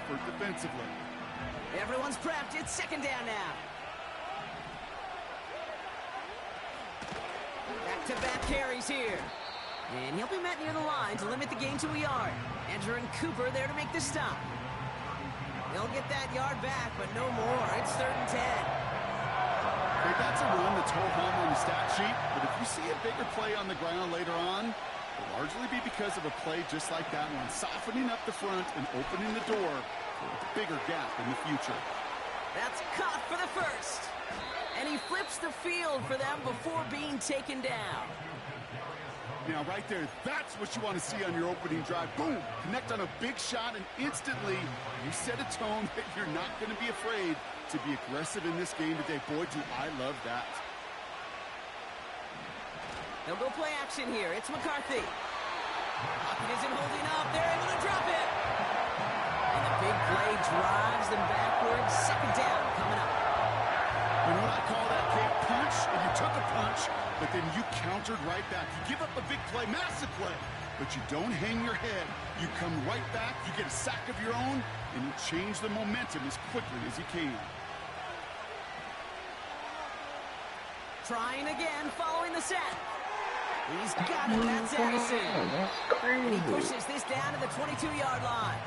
effort defensively. Everyone's prepped. It's second down now. Back-to-back carries here. And he'll be met near the line to limit the gain to a yard. Andrew and Cooper there to make the stop. They'll get that yard back, but no more. It's 3rd and 10. Okay, that's a run that's whole home on the stat sheet, but if you see a bigger play on the ground later on, it'll largely be because of a play just like that one, softening up the front and opening the door for a bigger gap in the future. That's caught for the first. And he flips the field for them before being taken down. Now, right there, that's what you want to see on your opening drive. Boom! Connect on a big shot, and instantly you set a tone that you're not going to be afraid to be aggressive in this game today. Boy, do I love that. They'll go play action here. It's McCarthy. Pocket isn't holding up. They're able to drop it. And the big play drives them backwards. Second down coming up. You know what I call that, Kate? Punch, and you took a punch, but then you countered right back. You give up a big play, massive play, but you don't hang your head. You come right back, you get a sack of your own, and you change the momentum as quickly as you can. Trying again, following the set. He's got it, that's Addison. And he pushes this down to the 22-yard line.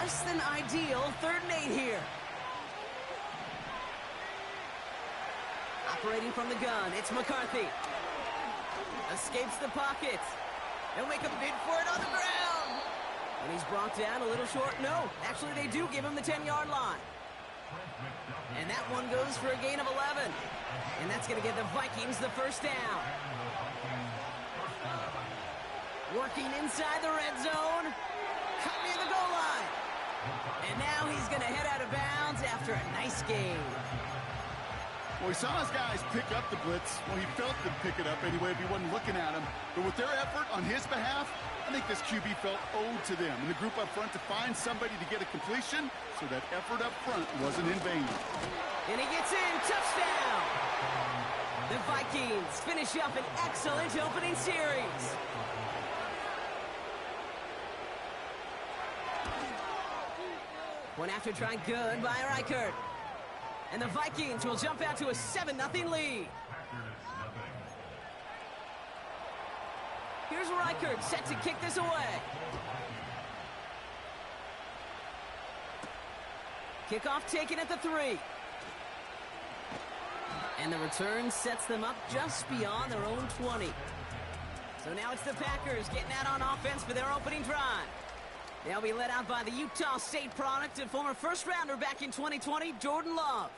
Less than ideal 3rd and 8 here. Operating from the gun, it's McCarthy. Escapes the pocket. They'll make a bid for it on the ground. And he's brought down a little short. No, actually they do give him the 10-yard line. And that one goes for a gain of 11. And that's going to get the Vikings the first down. Working inside the red zone. Cut near the goal line. And now he's going to head out of bounds after a nice game. Well, he saw his guys pick up the blitz. Well, he felt them pick it up anyway if he wasn't looking at him. But with their effort on his behalf, I think this QB felt owed to them. And the group up front to find somebody to get a completion, so that effort up front wasn't in vain. And he gets in. Touchdown! The Vikings finish up an excellent opening series. One after try good by Reichert. And the Vikings will jump out to a 7-0 lead. Here's Reichert set to kick this away. Kickoff taken at the 3. And the return sets them up just beyond their own 20. So now it's the Packers getting out on offense for their opening drive. They'll be led out by the Utah State product and former first-rounder back in 2020, Jordan Love.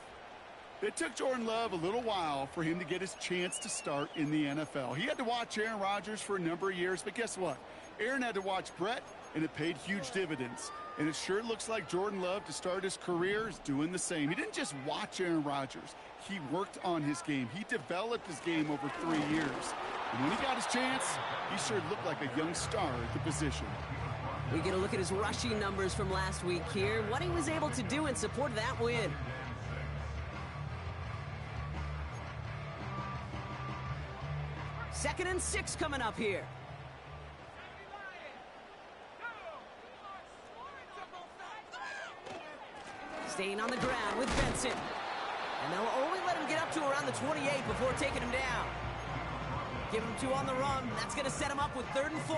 It took Jordan Love a little while for him to get his chance to start in the NFL. He had to watch Aaron Rodgers for a number of years, but guess what? Aaron had to watch Brett, and it paid huge dividends. And it sure looks like Jordan Love, to start his career, is doing the same. He didn't just watch Aaron Rodgers. He worked on his game. He developed his game over 3 years. And when he got his chance, he sure looked like a young star at the position. We get a look at his rushing numbers from last week here, what he was able to do in support of that win. Second and 6 coming up here. Staying on the ground with Benson. And they'll only let him get up to around the 28 before taking him down. Give him 2 on the run. That's going to set him up with 3rd and 4.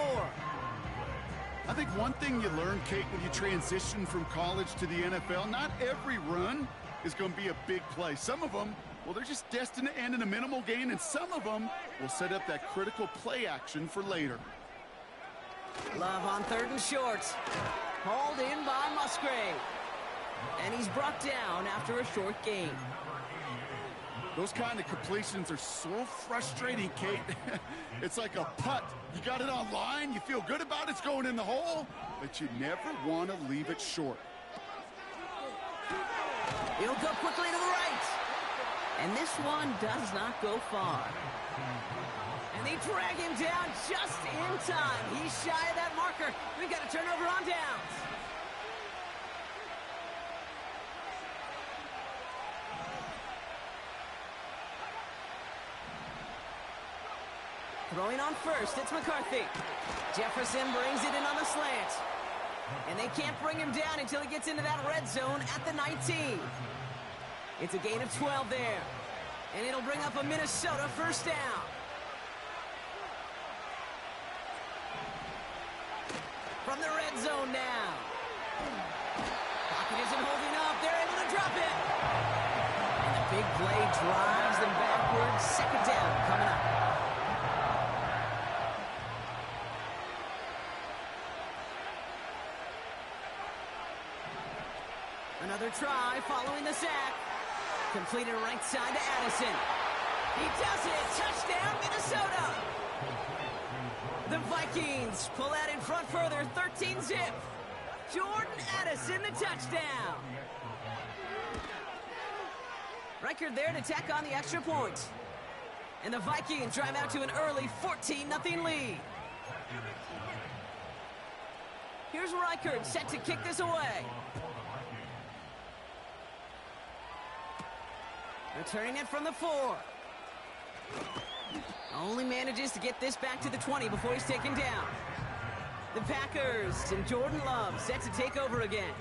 I think one thing you learn, Kate, when you transition from college to the NFL, not every run is going to be a big play. Some of them, well, they're just destined to end in a minimal gain, and some of them will set up that critical play action for later. Love on 3rd and short. Hauled in by Musgrave. And he's brought down after a short gain. Those kind of completions are so frustrating, Kate. It's like a putt. You got it on line, you feel good about it, it's going in the hole, but you never want to leave it short. He'll go quickly to the right. And this one does not go far. And they drag him down just in time. He's shy of that marker. We've got a turnover on downs. Throwing on first, it's McCarthy. Jefferson brings it in on the slant. And they can't bring him down until he gets into that red zone at the 19. It's a gain of 12 there. And it'll bring up a Minnesota first down. From the red zone now. Pocket isn't holding up. They're able to drop it. And the big play drives them backwards. Second down coming up. Another try following the sack. Completed right side to Addison. He does it. Touchdown, Minnesota. The Vikings pull out in front further, 13-zip. Jordan Addison, the touchdown. Record there to tack on the extra point. And the Vikings drive out to an early 14-0 lead. Here's Reichard set to kick this away. Returning it from the 4. Only manages to get this back to the 20 before he's taken down. The Packers and Jordan Love set to take over again.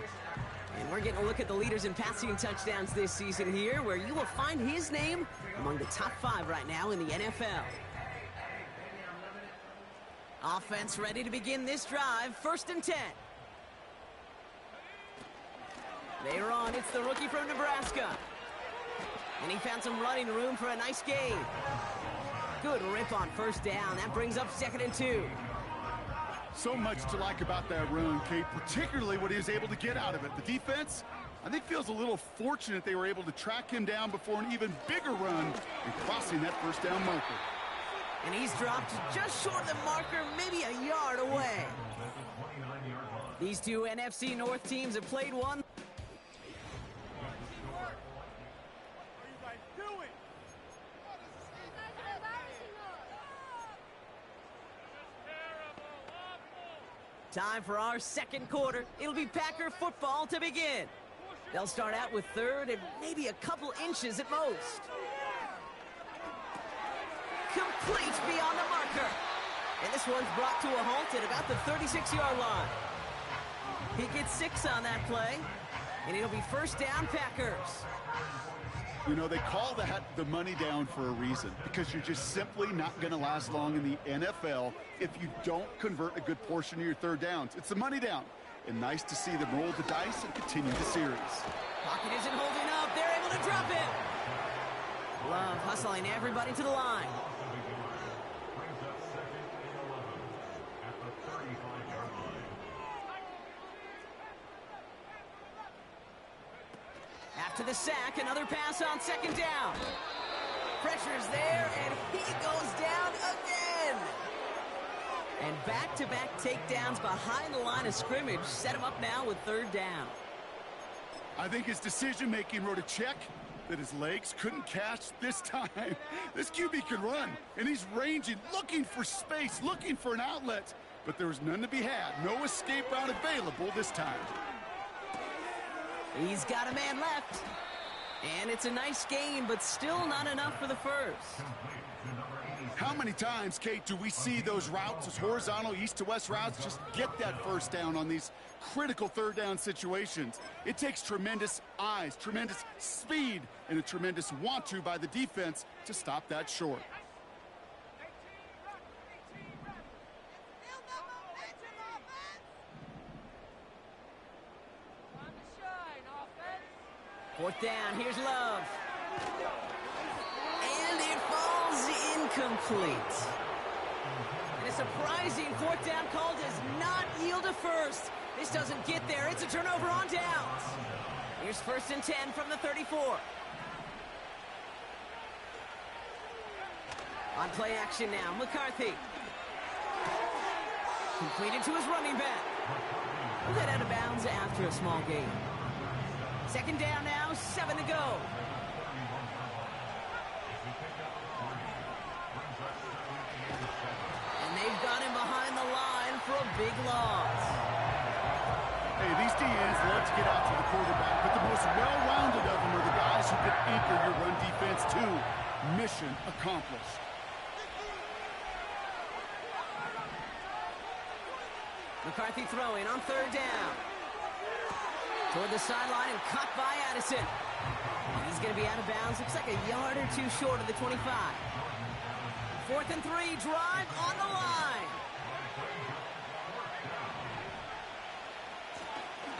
And we're getting a look at the leaders in passing touchdowns this season here, where you will find his name among the top 5 right now in the NFL. Offense ready to begin this drive, 1st and 10. They're on, it's the rookie from Nebraska. And he found some running room for a nice gain. Good rip on first down. That brings up 2nd and 2. So much to like about that run, Kate, particularly what he was able to get out of it. The defense, I think, feels a little fortunate they were able to track him down before an even bigger run and crossing that first down marker. And he's dropped just short of the marker, maybe a yard away. These two NFC North teams have played one. Time for our second quarter. It'll be Packer football to begin. They'll start out with 3rd and maybe a couple inches at most. Complete beyond the marker. And this one's brought to a halt at about the 36-yard line. He gets 6 on that play, and it'll be first down Packers. You know, they call that the money down for a reason, because you're just simply not going to last long in the NFL if you don't convert a good portion of your 3rd downs. It's the money down. And nice to see them roll the dice and continue the series. Pocket isn't holding up. They're able to drop it. Love hustling everybody to the line. After the sack, another pass on 2nd down. Pressure's there, and he goes down again. And back-to-back takedowns behind the line of scrimmage set him up now with 3rd down. I think his decision-making wrote a check that his legs couldn't catch this time. This QB can run, and he's ranging, looking for space, looking for an outlet. But there was none to be had. No escape route available this time. He's got a man left. And it's a nice gain, but still not enough for the first. How many times, Kate, do we see those routes, those horizontal east-to-west routes, just get that first down on these critical 3rd down situations? It takes tremendous eyes, tremendous speed, and a tremendous want-to by the defense to stop that short. Fourth down, here's Love. And it falls incomplete. And a surprising 4th down call does not yield a first. This doesn't get there. It's a turnover on downs. Here's 1st and 10 from the 34. On play action now, McCarthy. Completed to his running back. Let out of bounds after a small gain. 2nd down now, 7 to go. And they've got him behind the line for a big loss. Hey, these DNs love to get out to the quarterback, but the most well-rounded of them are the guys who can anchor your run defense too. Mission accomplished. McCarthy throwing on third down. Toward the sideline and caught by Addison. And he's going to be out of bounds. Looks like a yard or two short of the 25. 4th and 3, drive on the line.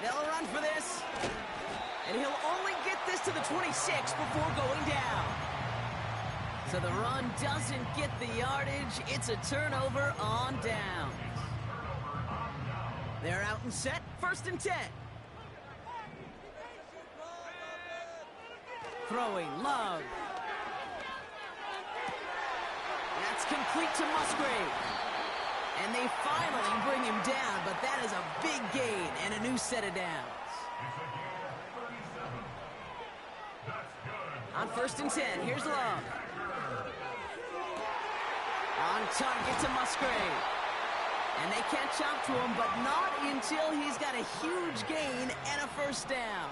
They'll run for this. And he'll only get this to the 26 before going down. So the run doesn't get the yardage. It's a turnover on downs. They're out and set. 1st and 10. Throwing, Love. That's complete to Musgrave. And they finally bring him down, but that is a big gain and a new set of downs. On 1st and 10, here's Love. On target to Musgrave. And they catch up to him, but not until he's got a huge gain and a 1st down.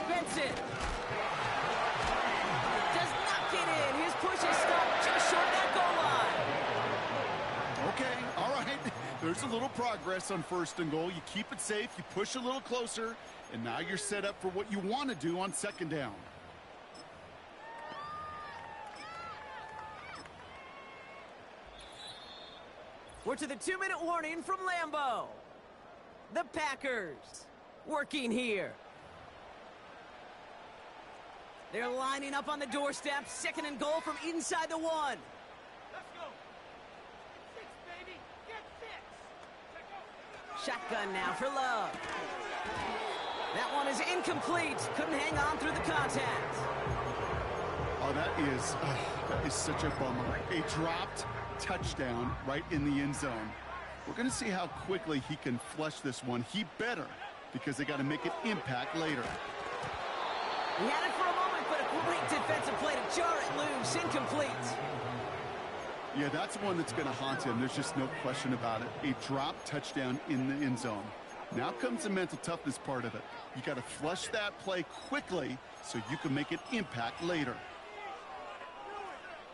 Benson does not get in. His push is stopped just short of that goal line. Okay, all right. There's a little progress on 1st and goal. You keep it safe, you push a little closer, and now you're set up for what you want to do on 2nd down. We're to the 2-minute warning from Lambeau. The Packers working here. They're lining up on the doorstep. 2nd and goal from inside the 1. Let's go. 6, baby. Get 6. Shotgun now for Love. That one is incomplete. Couldn't hang on through the contact. Oh, that is such a bummer. A dropped touchdown right in the end zone. We're going to see how quickly he can flush this one. He better, because they got to make an impact later. He had it for a moment, but a great defensive play to jar it loose. Incomplete. Yeah, that's one that's going to haunt him. There's just no question about it. A drop touchdown in the end zone. Now comes the mental toughness part of it. You got to flush that play quickly so you can make an impact later.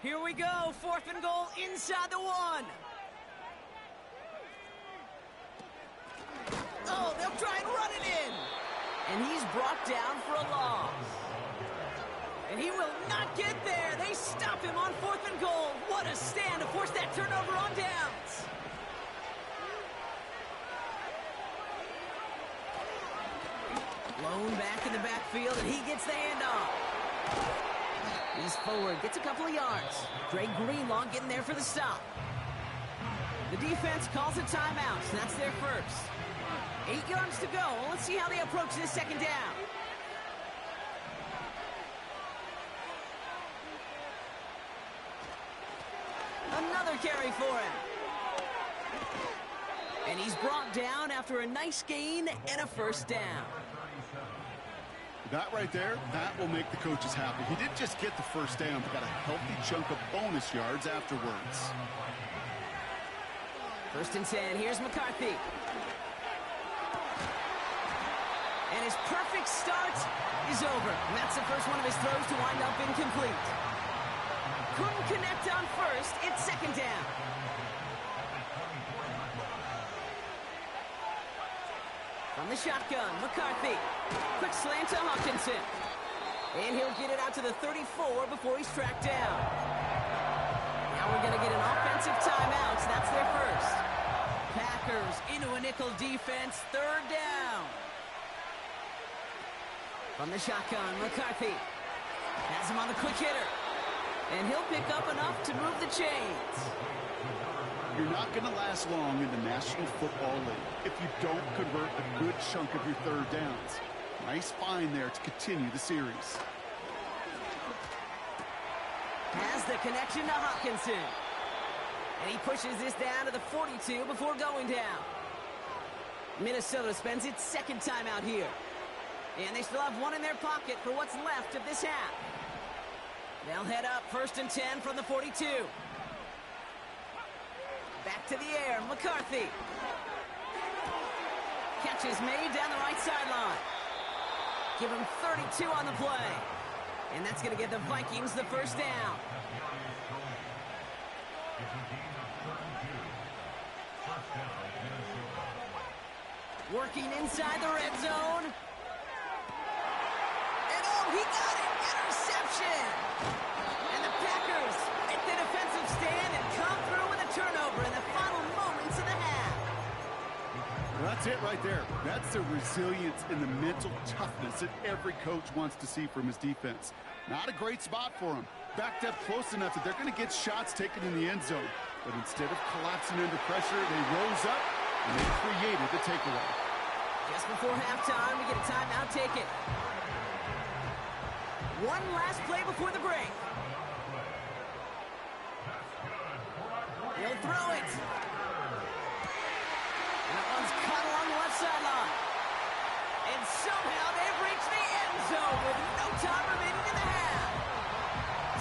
Here we go. 4th and goal inside the 1. Oh, they'll try and run it in. And he's brought down for a loss. And he will not get there. They stop him on 4th and goal. What a stand to force that turnover on downs. Blown back in the backfield, and he gets the handoff. He's forward, gets a couple of yards. Dre Greenlaw getting there for the stop. The defense calls a timeout, and that's their first. 8 yards to go. Let's see how they approach this 2nd down. Another carry for him. And he's brought down after a nice gain and a 1st down. That right there, that will make the coaches happy. He didn't just get the 1st down, but got a healthy chunk of bonus yards afterwards. 1st and 10, here's McCarthy. And his perfect start is over. And that's the first one of his throws to wind up incomplete. Couldn't connect on 1st, it's 2nd down. From the shotgun, McCarthy. Quick slant to Hawkinson. And he'll get it out to the 34 before he's tracked down. Now we're going to get an offensive timeout. That's their first. Packers into a nickel defense. 3rd down. From the shotgun, McCarthy. Has him on the quick hitter. And he'll pick up enough to move the chains. You're not going to last long in the National Football League if you don't convert a good chunk of your 3rd downs. Nice find there to continue the series. Has the connection to Hawkinson. And he pushes this down to the 42 before going down. Minnesota spends its 2nd timeout here. And they still have one in their pocket for what's left of this half. They'll head up 1st and 10 from the 42. Back to the air, McCarthy. Catch is made down the right sideline. Give him 32 on the play. And that's going to get the Vikings the 1st down. Working inside the red zone. And oh, he got it! Interception! And the Packers hit the defensive stand and come through with a turnover in the final moments of the half. Well, that's it right there. That's the resilience and the mental toughness that every coach wants to see from his defense. Not a great spot for him. Backed up close enough that they're going to get shots taken in the end zone. But instead of collapsing under pressure, they rose up and they created the takeaway. Just before halftime, we get a timeout. Take it. One last play before the break. He'll throw it. And that one's caught along the left sideline. And somehow they've reached the end zone with no time remaining in the half.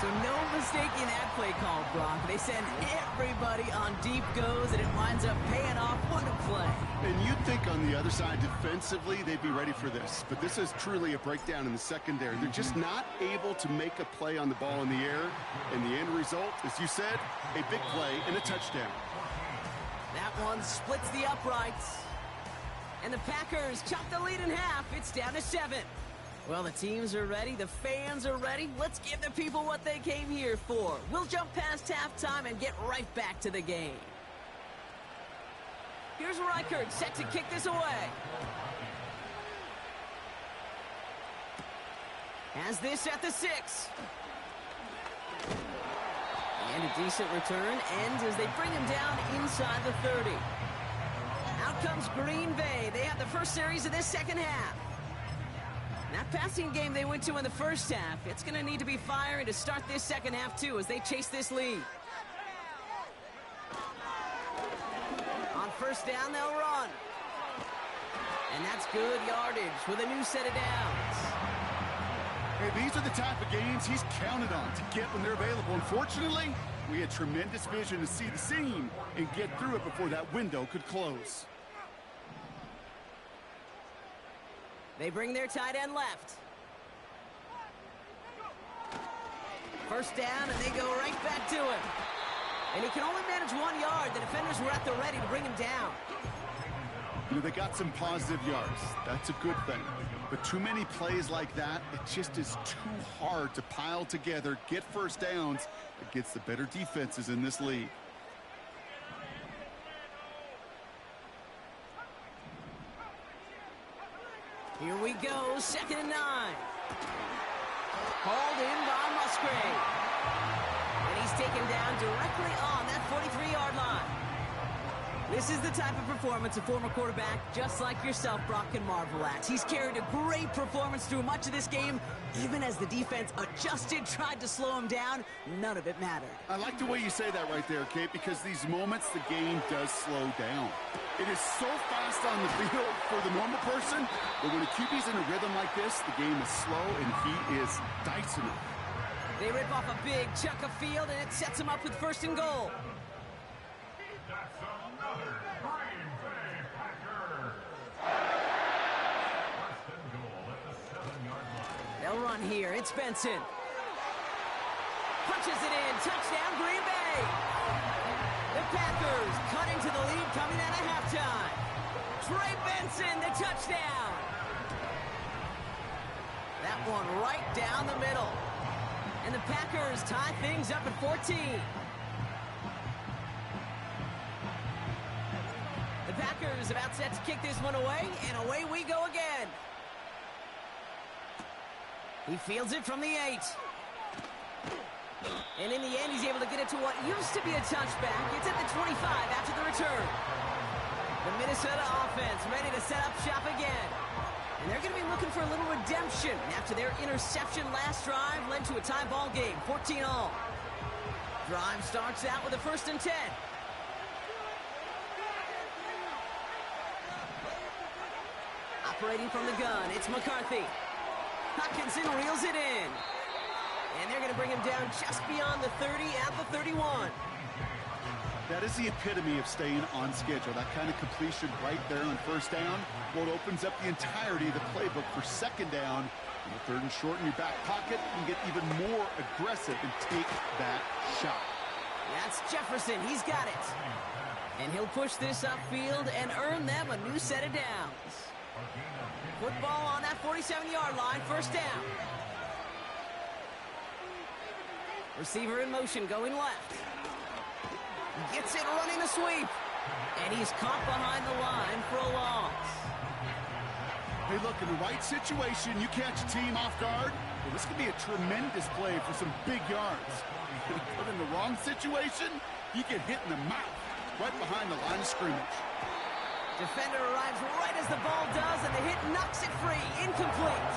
So no mistaking that play call, Brock. They send everybody on deep goes, and it winds up paying off. What a play. And you'd think on the other side, defensively, they'd be ready for this. But this is truly a breakdown in the secondary. They're just not able to make a play on the ball in the air. And the end result, as you said, a big play and a touchdown. That one splits the uprights. And the Packers chop the lead in half. It's down to 7. Well, the teams are ready. The fans are ready. Let's give the people what they came here for. We'll jump past halftime and get right back to the game. Here's Reichert set to kick this away. Has this at the 6. And a decent return ends as they bring him down inside the 30. Out comes Green Bay. They have the first series of this second half. That passing game they went to in the first half, it's going to need to be firing to start this second half, too, as they chase this lead. On first down, they'll run. And that's good yardage with a new set of downs. Hey, these are the type of games he's counted on to get when they're available. Unfortunately, we had tremendous vision to see the seam and get through it before that window could close. They bring their tight end left. First down, and they go right back to him. And he can only manage 1 yard. The defenders were at the ready to bring him down. You know, they got some positive yards. That's a good thing. But too many plays like that, it just is too hard to pile together, get first downs against the better defenses in this league. Here we go, 2nd and 9. Hauled in by Musgrave. And he's taken down directly on that 43-yard line. This is the type of performance a former quarterback, just like yourself, Brock, can marvel at. He's carried a great performance through much of this game. Even as the defense adjusted, tried to slow him down, none of it mattered. I like the way you say that right there, Kate, because these moments the game does slow down. It is so fast on the field for the normal person, but when a QB's in a rhythm like this, the game is slow and he is dicing it. They rip off a big chunk of field, and it sets him up with 1st and goal. They'll run here. It's Benson. Punches it in. Touchdown, Green Bay. The Packers cut into the lead coming out of halftime. Trey Benson, the touchdown. That one right down the middle. And the Packers tie things up at 14. The Packers about set to kick this one away, and away we go again. He fields it from the 8. And in the end, he's able to get it to what used to be a touchback. It's at the 25 after the return. The Minnesota offense ready to set up shop again. And they're going to be looking for a little redemption after their interception last drive led to a tie ball game, 14-all. Drive starts out with a 1st and 10. Operating from the gun, it's McCarthy. Hockenson reels it in. And they're going to bring him down just beyond the 30 at the 31. That is the epitome of staying on schedule. That kind of completion right there on 1st down. Well, it opens up the entirety of the playbook for 2nd down. In the 3rd and short in your back pocket, you can get even more aggressive and take that shot. That's Jefferson. He's got it. And he'll push this upfield and earn them a new set of downs. Football on that 47-yard line, first down. Receiver in motion, going left. Gets it running the sweep. And he's caught behind the line for a loss. Hey, look, in the right situation, you catch a team off guard. Well, this could be a tremendous play for some big yards. But in the wrong situation, you get hit in the mouth right behind the line of scrimmage. Defender arrives right as the ball does, and the hit knocks it free. Incomplete.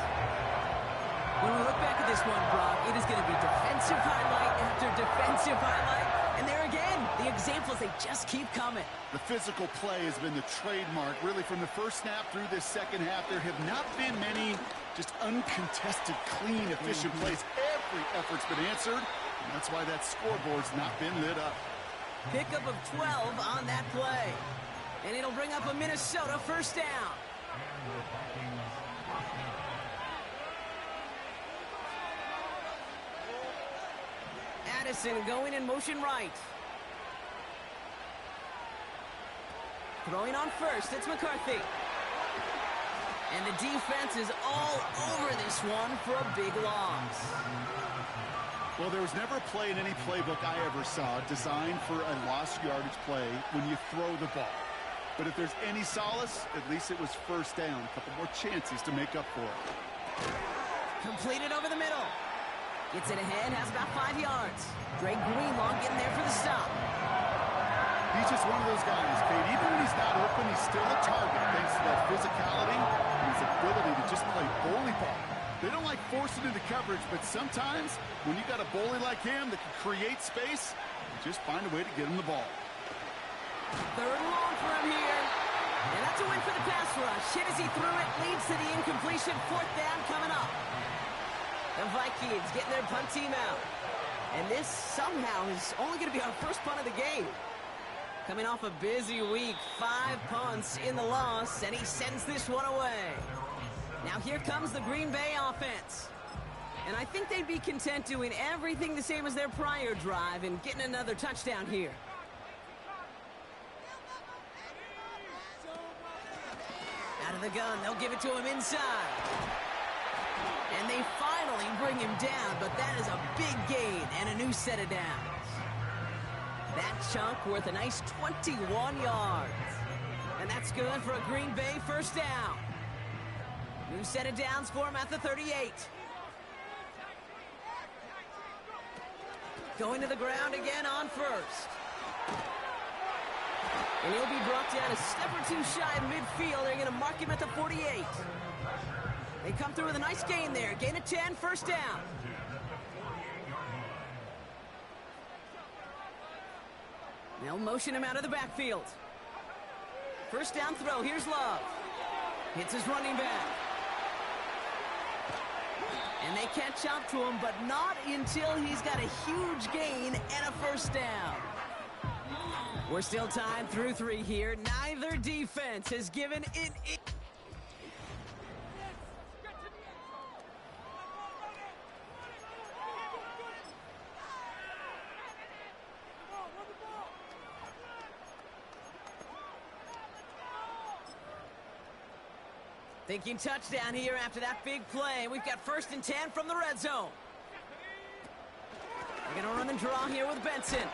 When we look back at this one, Brock, it is going to be defensive highlight after defensive highlight. And there again, the examples, they just keep coming. The physical play has been the trademark, really, from the first snap through this second half. There have not been many just uncontested, clean, efficient plays. Every effort's been answered, and that's why that scoreboard's not been lit up. Pickup of 12 on that play. And it'll bring up a Minnesota first down. Addison going in motion right. Throwing on first, it's McCarthy. And the defense is all over this one for a big loss. Well, there was never a play in any playbook I ever saw designed for a lost yardage play when you throw the ball. But if there's any solace, at least it was first down. A couple more chances to make up for it. Completed over the middle. Gets it ahead, has about 5 yards. Dre Greenlaw getting there for the stop. He's just one of those guys, Kate. Even when he's not open, he's still a target thanks to that physicality and his ability to just play bully ball. They don't like forcing into coverage, but sometimes when you got a bully like him that can create space, you just find a way to get him the ball. Third and long for him here. And that's a win for the pass rush. Hit as he threw it, leads to the incompletion. Fourth down coming up. The Vikings getting their punt team out. And this somehow is only going to be our first punt of the game. Coming off a busy week, 5 punts in the loss, and he sends this one away. Now here comes the Green Bay offense. And I think they'd be content doing everything the same as their prior drive and getting another touchdown here. Out of the gun, they'll give it to him inside. And they finally bring him down, but that is a big gain and a new set of downs. That chunk worth a nice 21 yards. And that's good for a Green Bay first down. New set of downs for him at the 38. Going to the ground again on first. And he'll be brought down a step or two shy of midfield. They're going to mark him at the 48. They come through with a nice gain there. Gain of 10, first down. They'll motion him out of the backfield. First down throw. Here's Love. Hits his running back. And they catch up to him, but not until he's got a huge gain and a first down. We're still tied through 3 here. Neither defense has given it. Thinking touchdown here after that big play. We've got 1st and 10 from the red zone. They're going to run and draw here with Benson.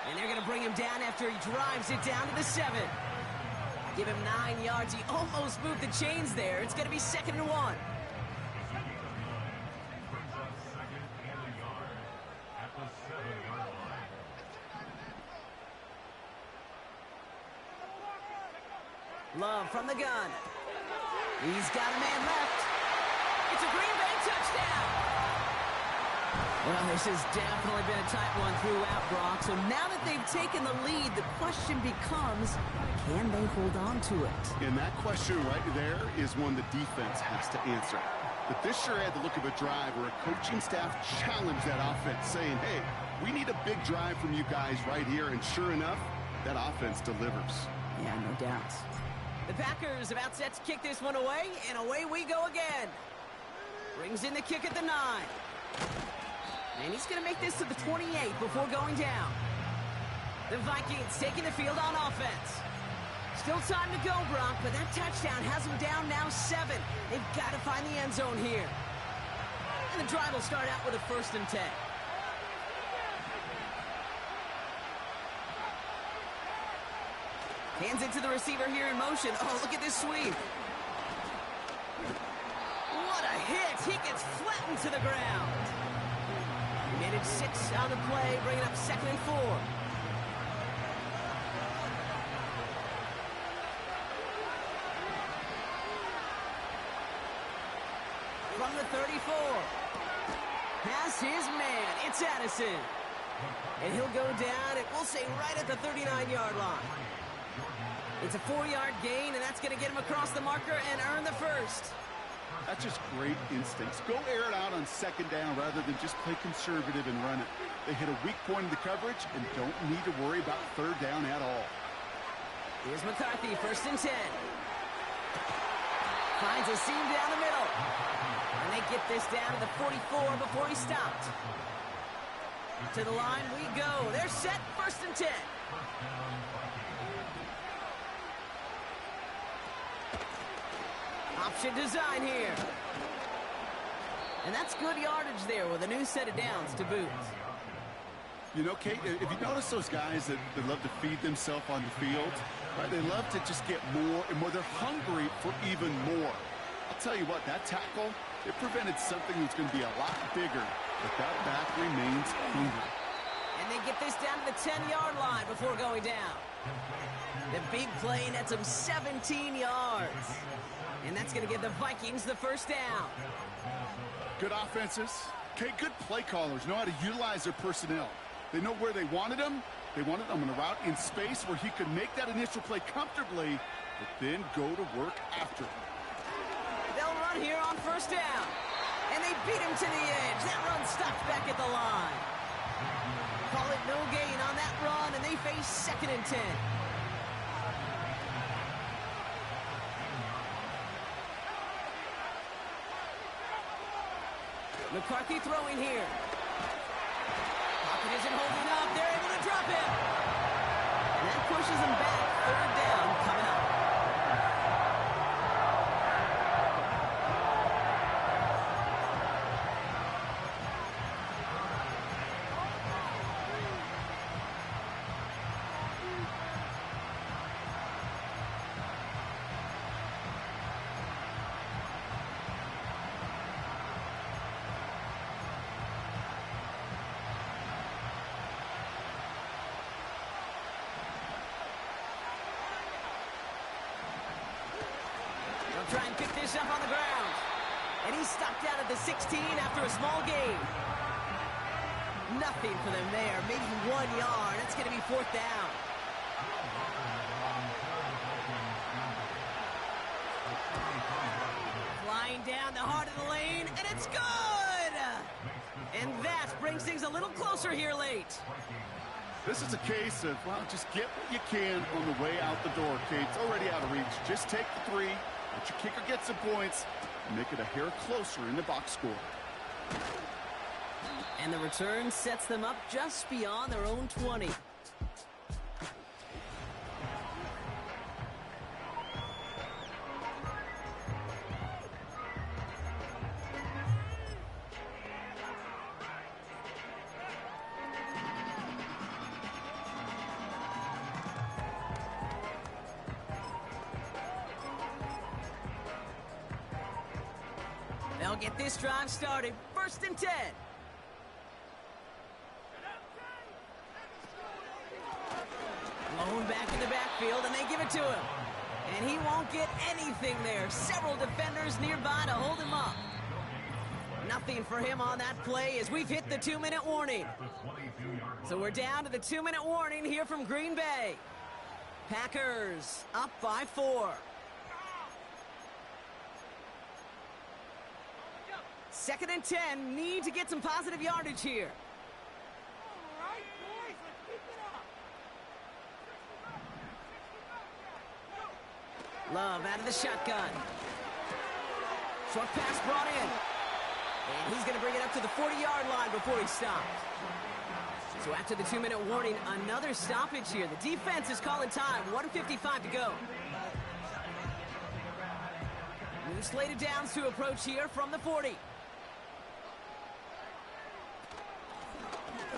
And they're going to bring him down after he drives it down to the 7. Give him 9 yards. He almost moved the chains there. It's going to be 2nd and 1. Love from the gun. He's got a man left. It's a Green Bay touchdown. Well, this has definitely been a tight one throughout, Brock. So now that they've taken the lead, the question becomes, can they hold on to it? And that question right there is one the defense has to answer. But this sure had the look of a drive where a coaching staff challenged that offense, saying, hey, we need a big drive from you guys right here. And sure enough, that offense delivers. Yeah, no doubt. The Packers about set to kick this one away, and away we go again. Brings in the kick at the 9. And he's going to make this to the 28 before going down. The Vikings taking the field on offense. Still time to go, Brock, but that touchdown has them down now 7. They've got to find the end zone here. And the drive will start out with a 1st and 10. Hands it to the receiver here in motion. Oh, look at this sweep. What a hit. He gets flattened to the ground. He made it 6 on the play, bringing up 2nd and 4. From the 34. Past his man. It's Addison. And he'll go down, and we'll say right at the 39-yard line. It's a 4-yard gain, and that's going to get him across the marker and earn the 1st. That's just great instincts. Go air it out on 2nd down rather than just play conservative and run it. They hit a weak point in the coverage and don't need to worry about 3rd down at all. Here's McCarthy, 1st and 10. Finds a seam down the middle. And they get this down to the 44 before he stopped. To the line we go. They're set, 1st and 10. Option design here. And that's good yardage there with a new set of downs to boot. You know, Kate, if you notice those guys that love to feed themselves on the field, right? They love to just get more and more. They're hungry for even more. I'll tell you what, that tackle, it prevented something that's going to be a lot bigger, but that back remains hungry. And they get this down to the 10-yard line before going down. The big play nets them 17 yards. And that's going to give the Vikings the 1st down. Good offenses. Okay, good play callers know how to utilize their personnel. They know where they wanted them. They wanted them on a route in space where he could make that initial play comfortably, but then go to work after. They'll run here on 1st down. And they beat him to the edge. That run stopped back at the line. Call it no gain on that run, and they face 2nd and 10. McCarthy throwing here. Pocket isn't holding up. They're able to drop him. And that pushes him back. 3rd down coming up. Try and pick this up on the ground. And he's stopped out at the 16 after a small gain. Nothing for them there. Maybe 1 yard. It's going to be 4th down. Flying down the heart of the lane, and it's good! And that brings things a little closer here late. This is a case of, well, just get what you can on the way out the door, Kate. It's already out of reach. Just take the 3. Let your kicker get some points and make it a hair closer in the box score. And the return sets them up just beyond their own 20. They'll get this drive started. 1st and 10. Blown back in the backfield, and they give it to him. And he won't get anything there. Several defenders nearby to hold him up. Nothing for him on that play as we've hit the 2-minute warning. So we're down to the 2-minute warning here from Green Bay. Packers up by 4. 2nd and 10, need to get some positive yardage here. All right, boys, let's keep it up. Love out of the shotgun. Short pass brought in. And he's going to bring it up to the 40-yard line before he stopped. So after the 2-minute warning, another stoppage here. The defense is calling time. 1:55 to go. New slated downs to approach here from the 40.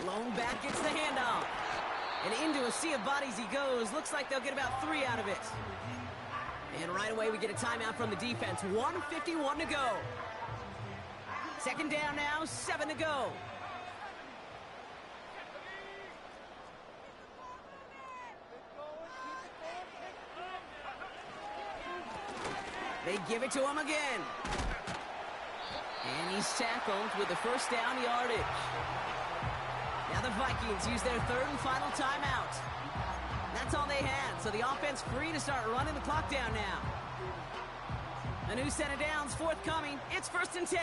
Lone back gets the handoff. And into a sea of bodies he goes. Looks like they'll get about 3 out of it. And right away we get a timeout from the defense. 1:51 to go. Second down now, 7 to go. They give it to him again. And he's tackled with the first down yardage. Now the Vikings use their third and final timeout. That's all they had, so the offense free to start running the clock down now. A new set of downs forthcoming. It's 1st and 10.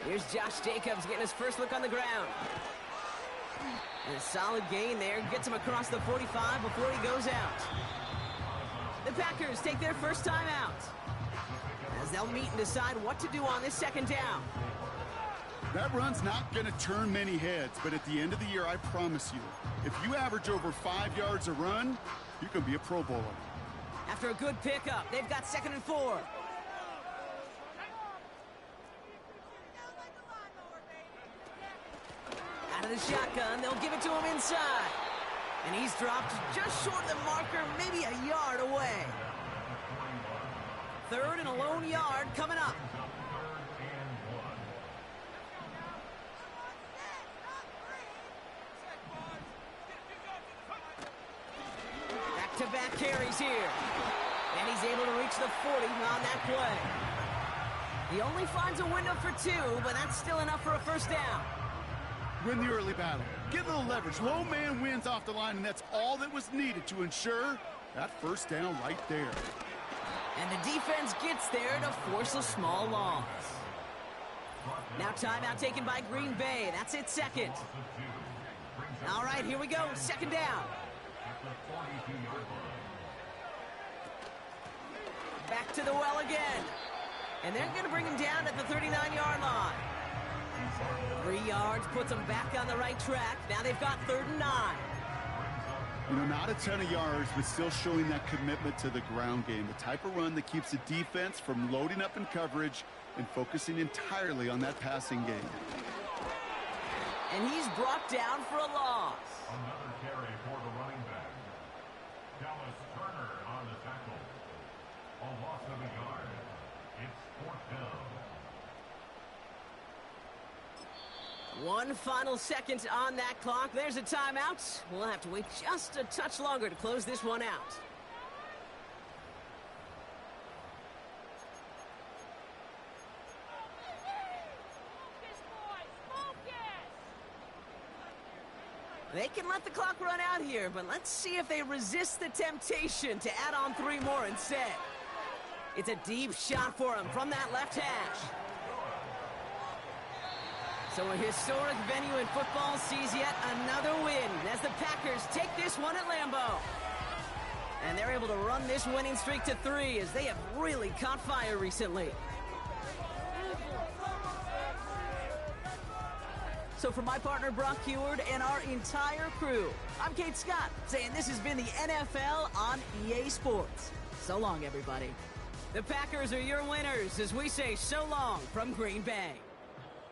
Here's Josh Jacobs getting his first look on the ground. And a solid gain there. Gets him across the 45 before he goes out. The Packers take their first time out, as they'll meet and decide what to do on this second down. That run's not going to turn many heads, but at the end of the year, I promise you, if you average over 5 yards a run, you can be a Pro Bowler. After a good pickup, they've got 2nd and 4. Out of the shotgun, they'll give it to him inside. And he's dropped just short of the marker, maybe a yard away. 3rd and a lone yard coming up. Back-to-back carries here. And he's able to reach the 40 on that play. He only finds a window for 2, but that's still enough for a first down. Win the early battle. Get a little leverage. Low man wins off the line, and that's all that was needed to ensure that first down right there. And the defense gets there to force a small loss. Now timeout taken by Green Bay. That's its 2nd. All right, here we go. 2nd down. Back to the well again. And they're going to bring him down at the 39-yard line. 3 yards puts them back on the right track. Now they've got 3rd and 9. You know, not a ton of yards, but still showing that commitment to the ground game. The type of run that keeps the defense from loading up in coverage and focusing entirely on that passing game. And he's brought down for a loss. Another carry for the running back. Dallas Turner on the tackle. A loss of a yard. It's 4th down. One final second on that clock. There's a timeout. We'll have to wait just a touch longer to close this one out. They can let the clock run out here, but let's see if they resist the temptation to add on 3 more instead. It's a deep shot for him from that left hash. So a historic venue in football sees yet another win as the Packers take this one at Lambeau. And they're able to run this winning streak to 3 as they have really caught fire recently. So for my partner Brock Heward and our entire crew, I'm Kate Scott saying this has been the NFL on EA Sports. So long, everybody. The Packers are your winners as we say so long from Green Bay.